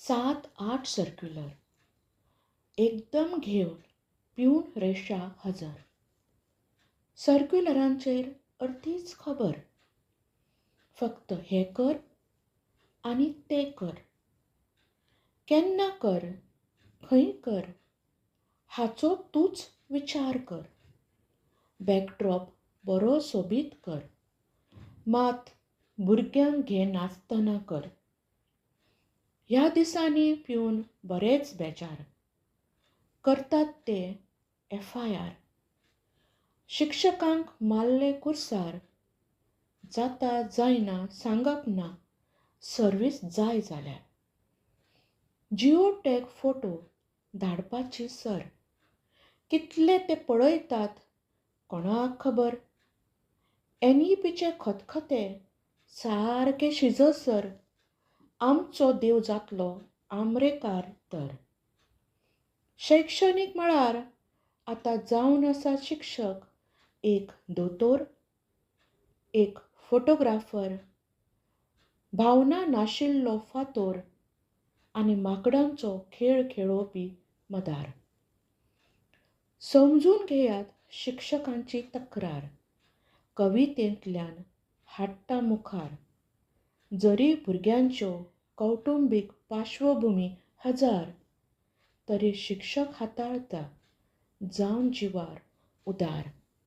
7-8 सर्क्युलर एकदम घेवन पिवन रेषा हजर. सर्क्युलरांचेर अर्दीच खबर. फक्त हे कर आनी तें कर. केन्ना कर, खंय कर हाचो तूंच विचार कर. बॅकड्रॉप बरो सोबीत कर. मात भुरग्यांक घे नाचतना कर. ह्या दिसांनी पिवन बरेच बेजार. करतात ते FIR. शिक्षकांक मारले कुर्सार. जाता जायना सांगप ना सर्वीस जाय जाल्यार. जिओ टॅग फोटो धाडपाची सर. कितले ते पळयतात कोणाक खबर. NEPचे खतखते सारके शिजसर. आमचो देव जातलो आमरेकार तर. शैक्षणीक मळार आतां जावन आसा शिक्षक एक दोतोर, एक फोटोग्राफर, भावना नाशिल्लो फातोर आनी माकडांचो खेळ खेळोवपी मदार. समजून घेयात शिक्षकांची तक्रार. कवितेंतल्यान हाडटा मुखार. जरी भुरग्यांच्यो कौटुंबीक पार्श्वभुमी हजार, तरी शिक्षक हाताळता जावन जिवार उदार.